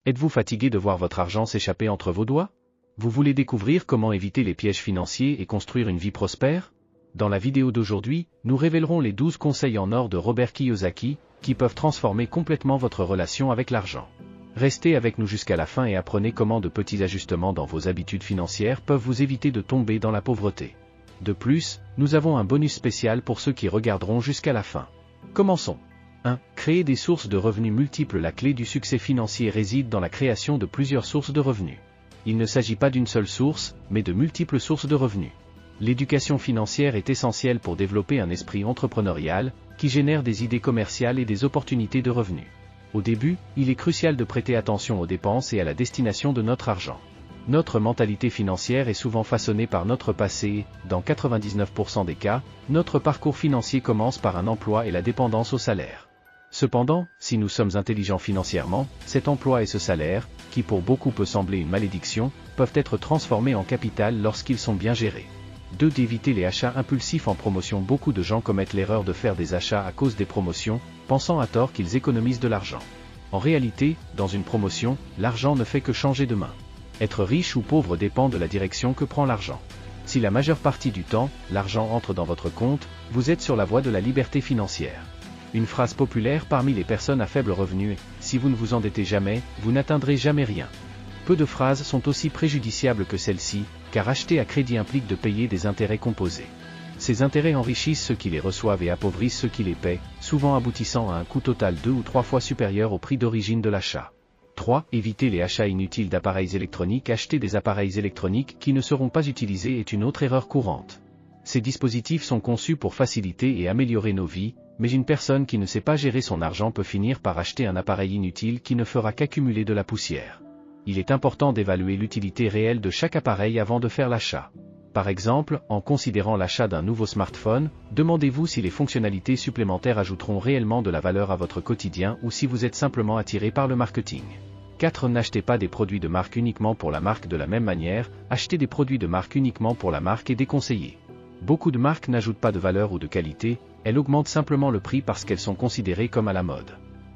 Êtes-vous fatigué de voir votre argent s'échapper entre vos doigts? Vous voulez découvrir comment éviter les pièges financiers et construire une vie prospère? Dans la vidéo d'aujourd'hui, nous révélerons les 12 conseils en or de Robert Kiyosaki, qui peuvent transformer complètement votre relation avec l'argent. Restez avec nous jusqu'à la fin et apprenez comment de petits ajustements dans vos habitudes financières peuvent vous éviter de tomber dans la pauvreté. De plus, nous avons un bonus spécial pour ceux qui regarderont jusqu'à la fin. Commençons. 1. Créer des sources de revenus multiples. La clé du succès financier réside dans la création de plusieurs sources de revenus. Il ne s'agit pas d'une seule source, mais de multiples sources de revenus. L'éducation financière est essentielle pour développer un esprit entrepreneurial, qui génère des idées commerciales et des opportunités de revenus. Au début, il est crucial de prêter attention aux dépenses et à la destination de notre argent. Notre mentalité financière est souvent façonnée par notre passé et, dans 99% des cas, notre parcours financier commence par un emploi et la dépendance au salaire. Cependant, si nous sommes intelligents financièrement, cet emploi et ce salaire, qui pour beaucoup peut sembler une malédiction, peuvent être transformés en capital lorsqu'ils sont bien gérés. 2. D'éviter les achats impulsifs en promotion. Beaucoup de gens commettent l'erreur de faire des achats à cause des promotions, pensant à tort qu'ils économisent de l'argent. En réalité, dans une promotion, l'argent ne fait que changer de main. Être riche ou pauvre dépend de la direction que prend l'argent. Si la majeure partie du temps, l'argent entre dans votre compte, vous êtes sur la voie de la liberté financière. Une phrase populaire parmi les personnes à faible revenu est « Si vous ne vous endettez jamais, vous n'atteindrez jamais rien ». Peu de phrases sont aussi préjudiciables que celle-ci, car acheter à crédit implique de payer des intérêts composés. Ces intérêts enrichissent ceux qui les reçoivent et appauvrissent ceux qui les paient, souvent aboutissant à un coût total 2 ou 3 fois supérieur au prix d'origine de l'achat. 3. Éviter les achats inutiles d'appareils électroniques. Acheter des appareils électroniques qui ne seront pas utilisés est une autre erreur courante. Ces dispositifs sont conçus pour faciliter et améliorer nos vies, mais une personne qui ne sait pas gérer son argent peut finir par acheter un appareil inutile qui ne fera qu'accumuler de la poussière. Il est important d'évaluer l'utilité réelle de chaque appareil avant de faire l'achat. Par exemple, en considérant l'achat d'un nouveau smartphone, demandez-vous si les fonctionnalités supplémentaires ajouteront réellement de la valeur à votre quotidien ou si vous êtes simplement attiré par le marketing. 4. N'achetez pas des produits de marque uniquement pour la marque. De la même manière, acheter des produits de marque uniquement pour la marque est déconseillé. Beaucoup de marques n'ajoutent pas de valeur ou de qualité, elles augmentent simplement le prix parce qu'elles sont considérées comme à la mode.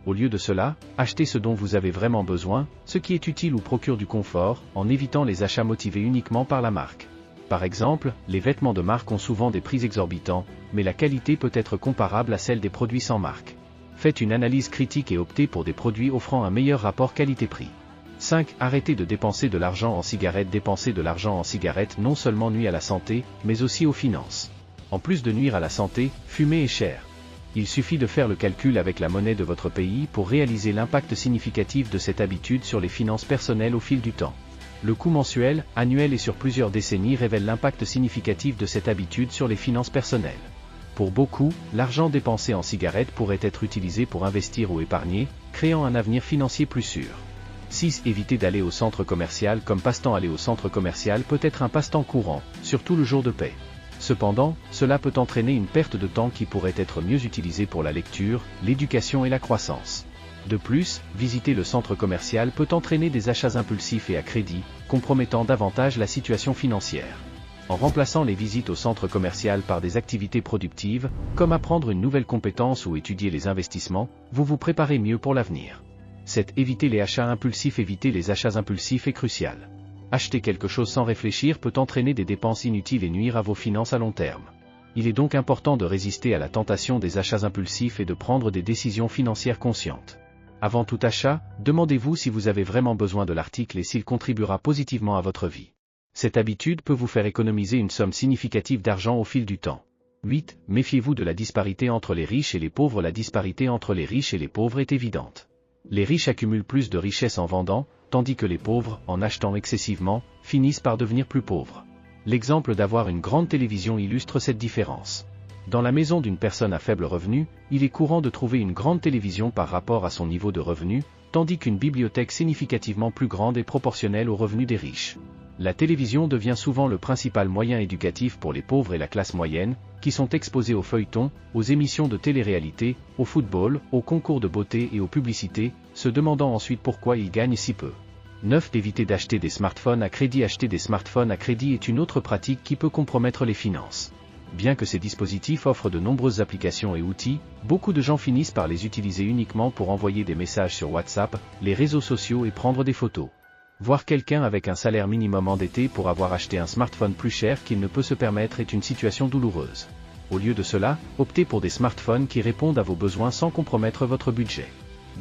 Au lieu de cela, achetez ce dont vous avez vraiment besoin, ce qui est utile ou procure du confort, en évitant les achats motivés uniquement par la marque. Par exemple, les vêtements de marque ont souvent des prix exorbitants, mais la qualité peut être comparable à celle des produits sans marque. Faites une analyse critique et optez pour des produits offrant un meilleur rapport qualité-prix. 5. Arrêtez de dépenser de l'argent en cigarettes. Dépenser de l'argent en cigarettes non seulement nuit à la santé, mais aussi aux finances. En plus de nuire à la santé, fumer est cher. Il suffit de faire le calcul avec la monnaie de votre pays pour réaliser l'impact significatif de cette habitude sur les finances personnelles au fil du temps. Le coût mensuel, annuel et sur plusieurs décennies révèle l'impact significatif de cette habitude sur les finances personnelles. Pour beaucoup, l'argent dépensé en cigarettes pourrait être utilisé pour investir ou épargner, créant un avenir financier plus sûr. 6. Évitez d'aller au centre commercial. Comme passe-temps, aller au centre commercial peut être un passe-temps courant, surtout le jour de paie. Cependant, cela peut entraîner une perte de temps qui pourrait être mieux utilisée pour la lecture, l'éducation et la croissance. De plus, visiter le centre commercial peut entraîner des achats impulsifs et à crédit, compromettant davantage la situation financière. En remplaçant les visites au centre commercial par des activités productives, comme apprendre une nouvelle compétence ou étudier les investissements, vous vous préparez mieux pour l'avenir. 7. Éviter les achats impulsifs. Éviter les achats impulsifs est crucial. Acheter quelque chose sans réfléchir peut entraîner des dépenses inutiles et nuire à vos finances à long terme. Il est donc important de résister à la tentation des achats impulsifs et de prendre des décisions financières conscientes. Avant tout achat, demandez-vous si vous avez vraiment besoin de l'article et s'il contribuera positivement à votre vie. Cette habitude peut vous faire économiser une somme significative d'argent au fil du temps. 8. Méfiez-vous de la disparité entre les riches et les pauvres. La disparité entre les riches et les pauvres est évidente. Les riches accumulent plus de richesses en vendant, tandis que les pauvres, en achetant excessivement, finissent par devenir plus pauvres. L'exemple d'avoir une grande télévision illustre cette différence. Dans la maison d'une personne à faible revenu, il est courant de trouver une grande télévision par rapport à son niveau de revenu, tandis qu'une bibliothèque significativement plus grande est proportionnelle aux revenus des riches. La télévision devient souvent le principal moyen éducatif pour les pauvres et la classe moyenne, qui sont exposés aux feuilletons, aux émissions de télé-réalité, au football, aux concours de beauté et aux publicités, se demandant ensuite pourquoi ils gagnent si peu. 9. D'éviter d'acheter des smartphones à crédit. Acheter des smartphones à crédit est une autre pratique qui peut compromettre les finances. Bien que ces dispositifs offrent de nombreuses applications et outils, beaucoup de gens finissent par les utiliser uniquement pour envoyer des messages sur WhatsApp, les réseaux sociaux et prendre des photos. Voir quelqu'un avec un salaire minimum endetté pour avoir acheté un smartphone plus cher qu'il ne peut se permettre est une situation douloureuse. Au lieu de cela, optez pour des smartphones qui répondent à vos besoins sans compromettre votre budget.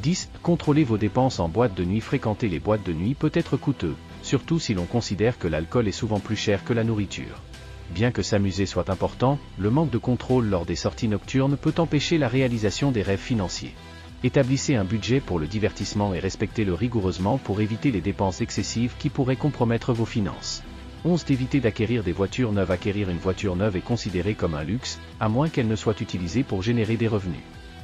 10. Contrôlez vos dépenses en boîte de nuit. Fréquenter les boîtes de nuit peut être coûteux, surtout si l'on considère que l'alcool est souvent plus cher que la nourriture. Bien que s'amuser soit important, le manque de contrôle lors des sorties nocturnes peut empêcher la réalisation des rêves financiers. Établissez un budget pour le divertissement et respectez-le rigoureusement pour éviter les dépenses excessives qui pourraient compromettre vos finances. 11. D'éviter d'acquérir des voitures neuves. Acquérir une voiture neuve est considéré comme un luxe, à moins qu'elle ne soit utilisée pour générer des revenus.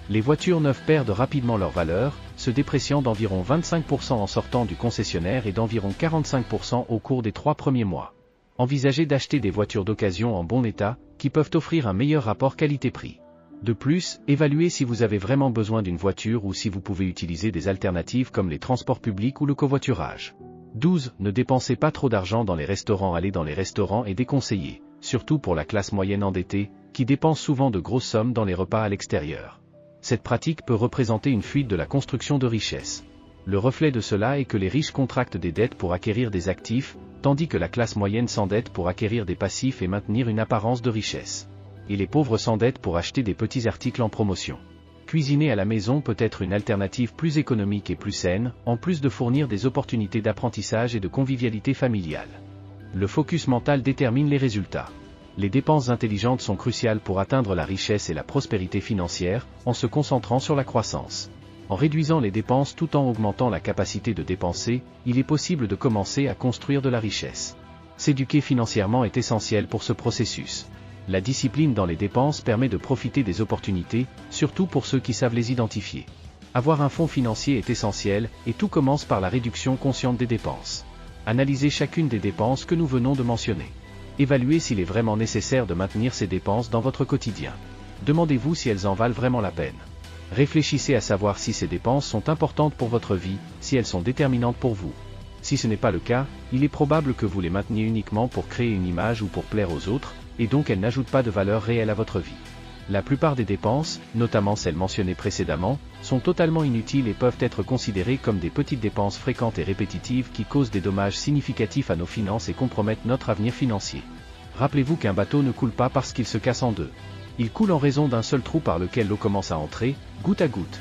Les voitures neuves perdent rapidement leur valeur, se dépréciant d'environ 25% en sortant du concessionnaire et d'environ 45% au cours des 3 premiers mois. Envisagez d'acheter des voitures d'occasion en bon état, qui peuvent offrir un meilleur rapport qualité-prix. De plus, évaluez si vous avez vraiment besoin d'une voiture ou si vous pouvez utiliser des alternatives comme les transports publics ou le covoiturage. 12. Ne dépensez pas trop d'argent dans les restaurants. Aller dans les restaurants est déconseillé, surtout pour la classe moyenne endettée, qui dépense souvent de grosses sommes dans les repas à l'extérieur. Cette pratique peut représenter une fuite de la construction de richesses. Le reflet de cela est que les riches contractent des dettes pour acquérir des actifs, tandis que la classe moyenne s'endette pour acquérir des passifs et maintenir une apparence de richesse. Et les pauvres s'endettent pour acheter des petits articles en promotion. Cuisiner à la maison peut être une alternative plus économique et plus saine, en plus de fournir des opportunités d'apprentissage et de convivialité familiale. Le focus mental détermine les résultats. Les dépenses intelligentes sont cruciales pour atteindre la richesse et la prospérité financière, en se concentrant sur la croissance. En réduisant les dépenses tout en augmentant la capacité de dépenser, il est possible de commencer à construire de la richesse. S'éduquer financièrement est essentiel pour ce processus. La discipline dans les dépenses permet de profiter des opportunités, surtout pour ceux qui savent les identifier. Avoir un fonds financier est essentiel, et tout commence par la réduction consciente des dépenses. Analysez chacune des dépenses que nous venons de mentionner. Évaluez s'il est vraiment nécessaire de maintenir ces dépenses dans votre quotidien. Demandez-vous si elles en valent vraiment la peine. Réfléchissez à savoir si ces dépenses sont importantes pour votre vie, si elles sont déterminantes pour vous. Si ce n'est pas le cas, il est probable que vous les mainteniez uniquement pour créer une image ou pour plaire aux autres, et donc elles n'ajoutent pas de valeur réelle à votre vie. La plupart des dépenses, notamment celles mentionnées précédemment, sont totalement inutiles et peuvent être considérées comme des petites dépenses fréquentes et répétitives qui causent des dommages significatifs à nos finances et compromettent notre avenir financier. Rappelez-vous qu'un bateau ne coule pas parce qu'il se casse en deux. Il coule en raison d'un seul trou par lequel l'eau commence à entrer, goutte à goutte.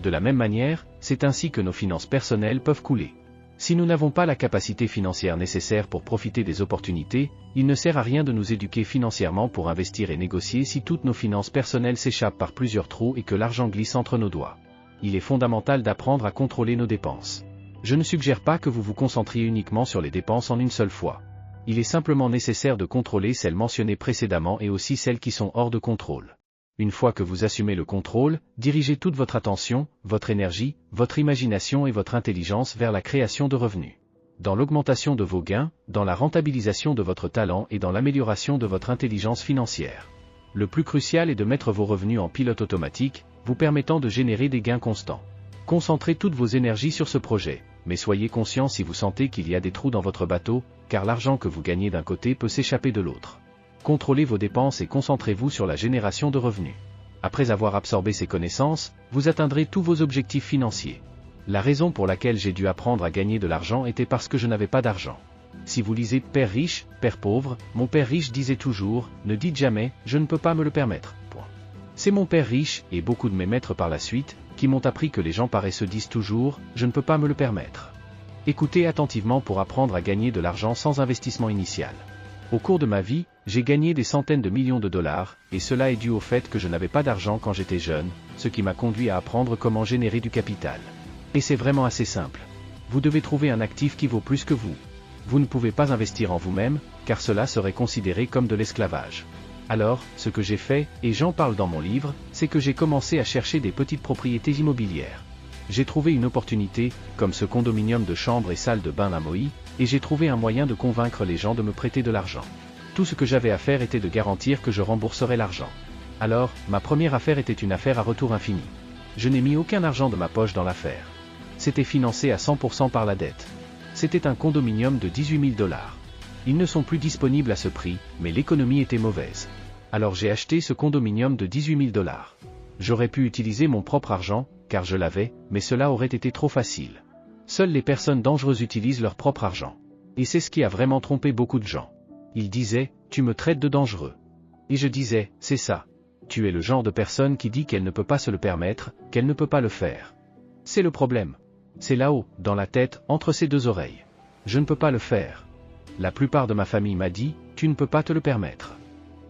De la même manière, c'est ainsi que nos finances personnelles peuvent couler. Si nous n'avons pas la capacité financière nécessaire pour profiter des opportunités, il ne sert à rien de nous éduquer financièrement pour investir et négocier si toutes nos finances personnelles s'échappent par plusieurs trous et que l'argent glisse entre nos doigts. Il est fondamental d'apprendre à contrôler nos dépenses. Je ne suggère pas que vous vous concentriez uniquement sur les dépenses en une seule fois. Il est simplement nécessaire de contrôler celles mentionnées précédemment et aussi celles qui sont hors de contrôle. Une fois que vous assumez le contrôle, dirigez toute votre attention, votre énergie, votre imagination et votre intelligence vers la création de revenus. Dans l'augmentation de vos gains, dans la rentabilisation de votre talent et dans l'amélioration de votre intelligence financière. Le plus crucial est de mettre vos revenus en pilote automatique, vous permettant de générer des gains constants. Concentrez toutes vos énergies sur ce projet, mais soyez conscient si vous sentez qu'il y a des trous dans votre bateau, car l'argent que vous gagnez d'un côté peut s'échapper de l'autre. Contrôlez vos dépenses et concentrez-vous sur la génération de revenus. Après avoir absorbé ces connaissances, vous atteindrez tous vos objectifs financiers. La raison pour laquelle j'ai dû apprendre à gagner de l'argent était parce que je n'avais pas d'argent. Si vous lisez « Père riche, Père pauvre », mon père riche disait toujours « Ne dites jamais, je ne peux pas me le permettre ». C'est mon père riche, et beaucoup de mes maîtres par la suite, qui m'ont appris que les gens paresseux disent toujours « Je ne peux pas me le permettre ». Écoutez attentivement pour apprendre à gagner de l'argent sans investissement initial. Au cours de ma vie, j'ai gagné des centaines de millions de dollars, et cela est dû au fait que je n'avais pas d'argent quand j'étais jeune, ce qui m'a conduit à apprendre comment générer du capital. Et c'est vraiment assez simple. Vous devez trouver un actif qui vaut plus que vous. Vous ne pouvez pas investir en vous-même, car cela serait considéré comme de l'esclavage. Alors, ce que j'ai fait, et j'en parle dans mon livre, c'est que j'ai commencé à chercher des petites propriétés immobilières. J'ai trouvé une opportunité, comme ce condominium de chambres et salles de bain à Maui, et j'ai trouvé un moyen de convaincre les gens de me prêter de l'argent. Tout ce que j'avais à faire était de garantir que je rembourserais l'argent. Alors, ma première affaire était une affaire à retour infini. Je n'ai mis aucun argent de ma poche dans l'affaire. C'était financé à 100% par la dette. C'était un condominium de 18 000 $. Ils ne sont plus disponibles à ce prix, mais l'économie était mauvaise. Alors j'ai acheté ce condominium de 18 000 $. J'aurais pu utiliser mon propre argent, car je l'avais, mais cela aurait été trop facile. Seules les personnes dangereuses utilisent leur propre argent. Et c'est ce qui a vraiment trompé beaucoup de gens. Ils disaient, tu me traites de dangereux. Et je disais, c'est ça. Tu es le genre de personne qui dit qu'elle ne peut pas se le permettre, qu'elle ne peut pas le faire. C'est le problème. C'est là-haut, dans la tête, entre ses deux oreilles. Je ne peux pas le faire. La plupart de ma famille m'a dit, tu ne peux pas te le permettre.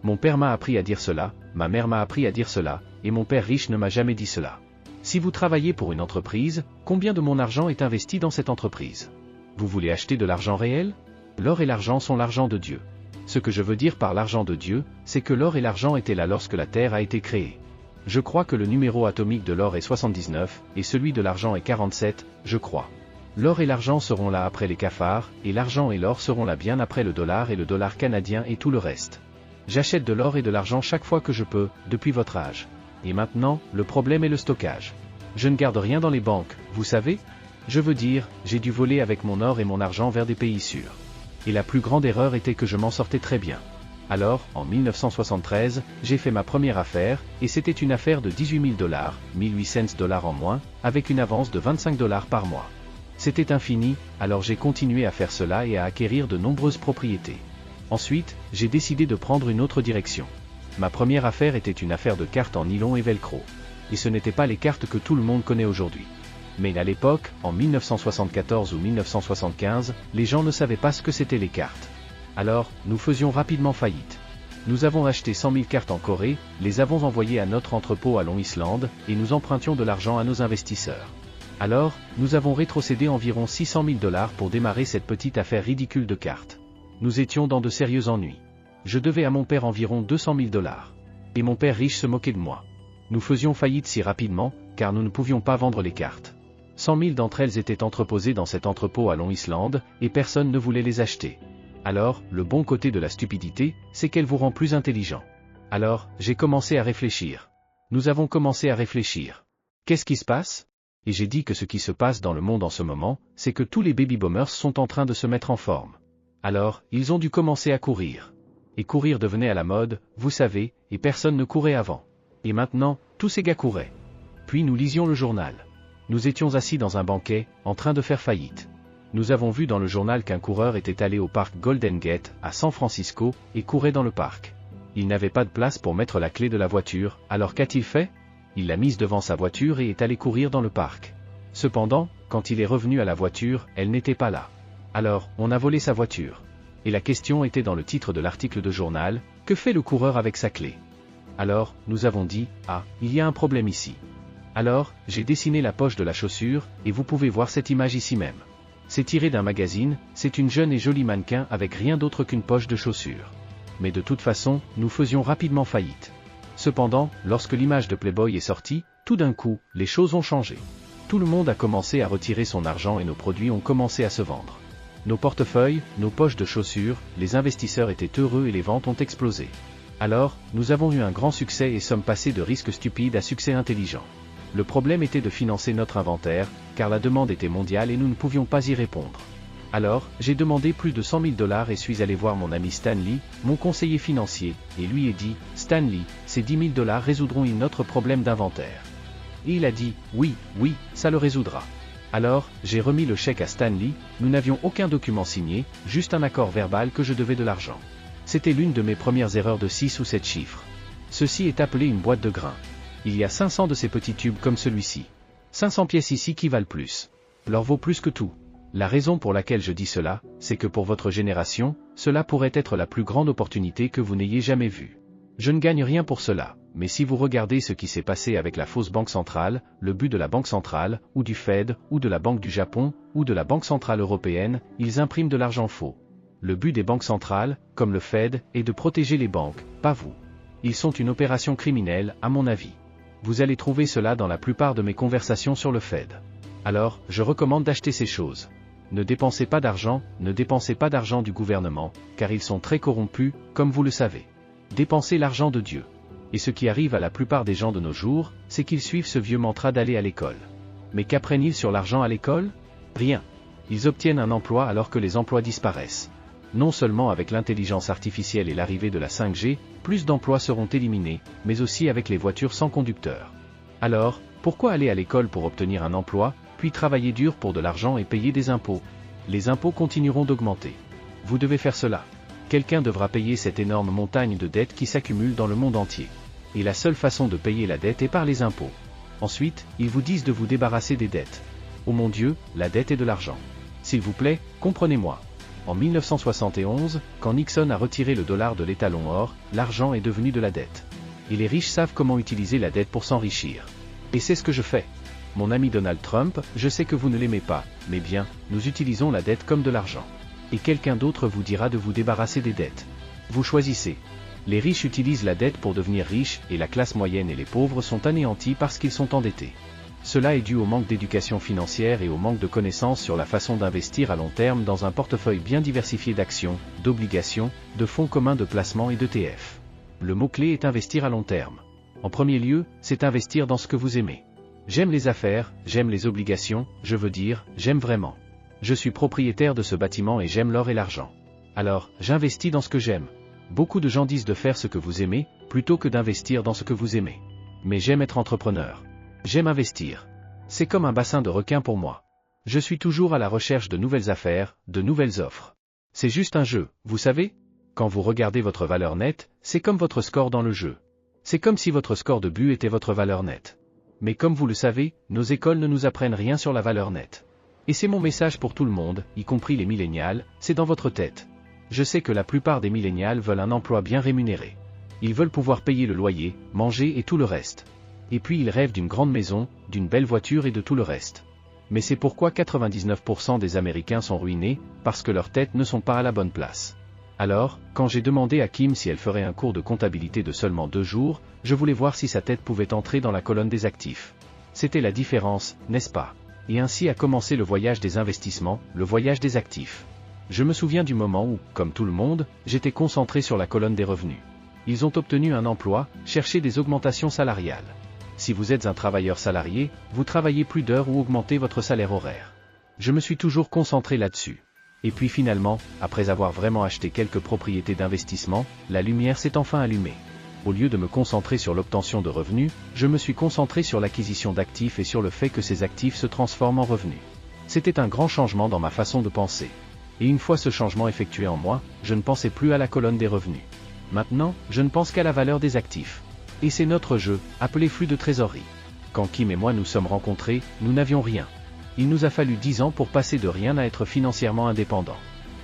Mon père m'a appris à dire cela, ma mère m'a appris à dire cela, et mon père riche ne m'a jamais dit cela. Si vous travaillez pour une entreprise, combien de mon argent est investi dans cette entreprise? Vous voulez acheter de l'argent réel? L'or et l'argent sont l'argent de Dieu. Ce que je veux dire par l'argent de Dieu, c'est que l'or et l'argent étaient là lorsque la terre a été créée. Je crois que le numéro atomique de l'or est 79, et celui de l'argent est 47, je crois. L'or et l'argent seront là après les cafards, et l'argent et l'or seront là bien après le dollar et le dollar canadien et tout le reste. J'achète de l'or et de l'argent chaque fois que je peux, depuis votre âge. Et maintenant, le problème est le stockage. Je ne garde rien dans les banques, vous savez? Je veux dire, j'ai dû voler avec mon or et mon argent vers des pays sûrs. Et la plus grande erreur était que je m'en sortais très bien. Alors, en 1973, j'ai fait ma première affaire, et c'était une affaire de 18 000 $, 1800 $ en moins, avec une avance de 25 $ par mois. C'était infini, alors j'ai continué à faire cela et à acquérir de nombreuses propriétés. Ensuite, j'ai décidé de prendre une autre direction. Ma première affaire était une affaire de cartes en nylon et velcro. Et ce n'étaient pas les cartes que tout le monde connaît aujourd'hui. Mais à l'époque, en 1974 ou 1975, les gens ne savaient pas ce que c'étaient les cartes. Alors, nous faisions rapidement faillite. Nous avons acheté 100 000 cartes en Corée, les avons envoyées à notre entrepôt à Long Island, et nous empruntions de l'argent à nos investisseurs. Alors, nous avons rétrocédé environ 600 000 $ pour démarrer cette petite affaire ridicule de cartes. Nous étions dans de sérieux ennuis. Je devais à mon père environ 200 000 $. Et mon père riche se moquait de moi. Nous faisions faillite si rapidement, car nous ne pouvions pas vendre les cartes. 100 000 d'entre elles étaient entreposées dans cet entrepôt à Long Island, et personne ne voulait les acheter. Alors, le bon côté de la stupidité, c'est qu'elle vous rend plus intelligent. Alors, j'ai commencé à réfléchir. Nous avons commencé à réfléchir. Qu'est-ce qui se passe? Et j'ai dit que ce qui se passe dans le monde en ce moment, c'est que tous les baby-boomers sont en train de se mettre en forme. Alors, ils ont dû commencer à courir. Et courir devenait à la mode, vous savez, et personne ne courait avant. Et maintenant, tous ces gars couraient. Puis nous lisions le journal. Nous étions assis dans un banquet, en train de faire faillite. Nous avons vu dans le journal qu'un coureur était allé au parc Golden Gate, à San Francisco, et courait dans le parc. Il n'avait pas de place pour mettre la clé de la voiture, alors qu'a-t-il fait? Il l'a mise devant sa voiture et est allé courir dans le parc. Cependant, quand il est revenu à la voiture, elle n'était pas là. Alors, on a volé sa voiture. Et la question était dans le titre de l'article de journal, que fait le coureur avec sa clé? Alors, nous avons dit, ah, il y a un problème ici. Alors, j'ai dessiné la poche de la chaussure, et vous pouvez voir cette image ici même. C'est tiré d'un magazine, c'est une jeune et jolie mannequin avec rien d'autre qu'une poche de chaussure. Mais de toute façon, nous faisions rapidement faillite. Cependant, lorsque l'image de Playboy est sortie, tout d'un coup, les choses ont changé. Tout le monde a commencé à retirer son argent et nos produits ont commencé à se vendre. Nos portefeuilles, nos poches de chaussures, les investisseurs étaient heureux et les ventes ont explosé. Alors, nous avons eu un grand succès et sommes passés de risques stupides à succès intelligent. Le problème était de financer notre inventaire, car la demande était mondiale et nous ne pouvions pas y répondre. Alors, j'ai demandé plus de 100 000 $ et suis allé voir mon ami Stanley, mon conseiller financier, et lui ai dit, Stanley, ces 10 000 $ résoudront-ils notre problème d'inventaire? Et il a dit, oui, ça le résoudra. Alors, j'ai remis le chèque à Stanley, nous n'avions aucun document signé, juste un accord verbal que je devais de l'argent. C'était l'une de mes premières erreurs de 6 ou 7 chiffres. Ceci est appelé une boîte de grains. Il y a 500 de ces petits tubes comme celui-ci. 500 pièces ici qui valent plus. Leur vaut plus que tout. La raison pour laquelle je dis cela, c'est que pour votre génération, cela pourrait être la plus grande opportunité que vous n'ayez jamais vue. Je ne gagne rien pour cela, mais si vous regardez ce qui s'est passé avec la fausse banque centrale, le but de la banque centrale, ou du Fed, ou de la Banque du Japon, ou de la Banque centrale européenne, ils impriment de l'argent faux. Le but des banques centrales, comme le Fed, est de protéger les banques, pas vous. Ils sont une opération criminelle, à mon avis. Vous allez trouver cela dans la plupart de mes conversations sur le Fed. Alors, je recommande d'acheter ces choses. Ne dépensez pas d'argent, ne dépensez pas d'argent du gouvernement, car ils sont très corrompus, comme vous le savez. Dépensez l'argent de Dieu. Et ce qui arrive à la plupart des gens de nos jours, c'est qu'ils suivent ce vieux mantra d'aller à l'école. Mais qu'apprennent-ils sur l'argent à l'école? Rien. Ils obtiennent un emploi alors que les emplois disparaissent. Non seulement avec l'intelligence artificielle et l'arrivée de la 5G, plus d'emplois seront éliminés, mais aussi avec les voitures sans conducteur. Alors, pourquoi aller à l'école pour obtenir un emploi, puis travailler dur pour de l'argent et payer des impôts? Les impôts continueront d'augmenter. Vous devez faire cela. Quelqu'un devra payer cette énorme montagne de dettes qui s'accumule dans le monde entier. Et la seule façon de payer la dette est par les impôts. Ensuite, ils vous disent de vous débarrasser des dettes. Oh mon Dieu, la dette est de l'argent. S'il vous plaît, comprenez-moi. En 1971, quand Nixon a retiré le dollar de l'étalon or, l'argent est devenu de la dette. Et les riches savent comment utiliser la dette pour s'enrichir. Et c'est ce que je fais. Mon ami Donald Trump, je sais que vous ne l'aimez pas, mais bien, nous utilisons la dette comme de l'argent. Et quelqu'un d'autre vous dira de vous débarrasser des dettes. Vous choisissez. Les riches utilisent la dette pour devenir riches, et la classe moyenne et les pauvres sont anéantis parce qu'ils sont endettés. Cela est dû au manque d'éducation financière et au manque de connaissances sur la façon d'investir à long terme dans un portefeuille bien diversifié d'actions, d'obligations, de fonds communs de placement et d'ETF. Le mot-clé est investir à long terme. En premier lieu, c'est investir dans ce que vous aimez. J'aime les affaires, j'aime les obligations, je veux dire, j'aime vraiment. Je suis propriétaire de ce bâtiment et j'aime l'or et l'argent. Alors, j'investis dans ce que j'aime. Beaucoup de gens disent de faire ce que vous aimez, plutôt que d'investir dans ce que vous aimez. Mais j'aime être entrepreneur. J'aime investir. C'est comme un bassin de requins pour moi. Je suis toujours à la recherche de nouvelles affaires, de nouvelles offres. C'est juste un jeu, vous savez? Quand vous regardez votre valeur nette, c'est comme votre score dans le jeu. C'est comme si votre score de but était votre valeur nette. Mais comme vous le savez, nos écoles ne nous apprennent rien sur la valeur nette. Et c'est mon message pour tout le monde, y compris les millénials, c'est dans votre tête. Je sais que la plupart des millénials veulent un emploi bien rémunéré. Ils veulent pouvoir payer le loyer, manger et tout le reste. Et puis ils rêvent d'une grande maison, d'une belle voiture et de tout le reste. Mais c'est pourquoi 99% des Américains sont ruinés, parce que leurs têtes ne sont pas à la bonne place. Alors, quand j'ai demandé à Kim si elle ferait un cours de comptabilité de seulement 2 jours, je voulais voir si sa tête pouvait entrer dans la colonne des actifs. C'était la différence, n'est-ce pas? Et ainsi a commencé le voyage des investissements, le voyage des actifs. Je me souviens du moment où, comme tout le monde, j'étais concentré sur la colonne des revenus. Ils ont obtenu un emploi, cherché des augmentations salariales. Si vous êtes un travailleur salarié, vous travaillez plus d'heures ou augmentez votre salaire horaire. Je me suis toujours concentré là-dessus. Et puis finalement, après avoir vraiment acheté quelques propriétés d'investissement, la lumière s'est enfin allumée. Au lieu de me concentrer sur l'obtention de revenus, je me suis concentré sur l'acquisition d'actifs et sur le fait que ces actifs se transforment en revenus. C'était un grand changement dans ma façon de penser. Et une fois ce changement effectué en moi, je ne pensais plus à la colonne des revenus. Maintenant, je ne pense qu'à la valeur des actifs. Et c'est notre jeu, appelé flux de trésorerie. Quand Kim et moi nous sommes rencontrés, nous n'avions rien. Il nous a fallu 10 ans pour passer de rien à être financièrement indépendant.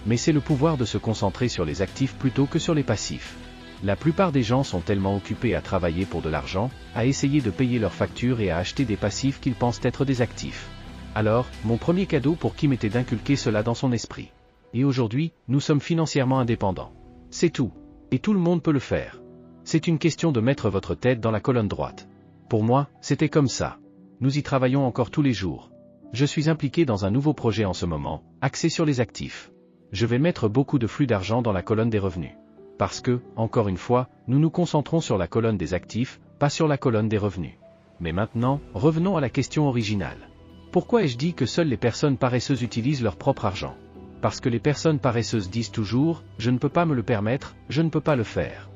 Mais c'est le pouvoir de se concentrer sur les actifs plutôt que sur les passifs. La plupart des gens sont tellement occupés à travailler pour de l'argent, à essayer de payer leurs factures et à acheter des passifs qu'ils pensent être des actifs. Alors, mon premier cadeau pour Kim était d'inculquer cela dans son esprit. Et aujourd'hui, nous sommes financièrement indépendants. C'est tout. Et tout le monde peut le faire. C'est une question de mettre votre tête dans la colonne droite. Pour moi, c'était comme ça. Nous y travaillons encore tous les jours. Je suis impliqué dans un nouveau projet en ce moment, axé sur les actifs. Je vais mettre beaucoup de flux d'argent dans la colonne des revenus. Parce que, encore une fois, nous nous concentrons sur la colonne des actifs, pas sur la colonne des revenus. Mais maintenant, revenons à la question originale. Pourquoi ai-je dit que seules les personnes paresseuses utilisent leur propre argent? Parce que les personnes paresseuses disent toujours, je ne peux pas me le permettre, je ne peux pas le faire.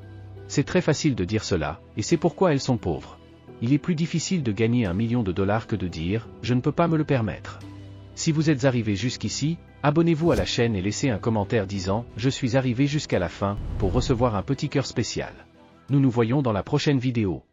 C'est très facile de dire cela, et c'est pourquoi elles sont pauvres. Il est plus difficile de gagner $1 million que de dire, je ne peux pas me le permettre. Si vous êtes arrivé jusqu'ici, abonnez-vous à la chaîne et laissez un commentaire disant « Je suis arrivé jusqu'à la fin » pour recevoir un petit cœur spécial. Nous nous voyons dans la prochaine vidéo.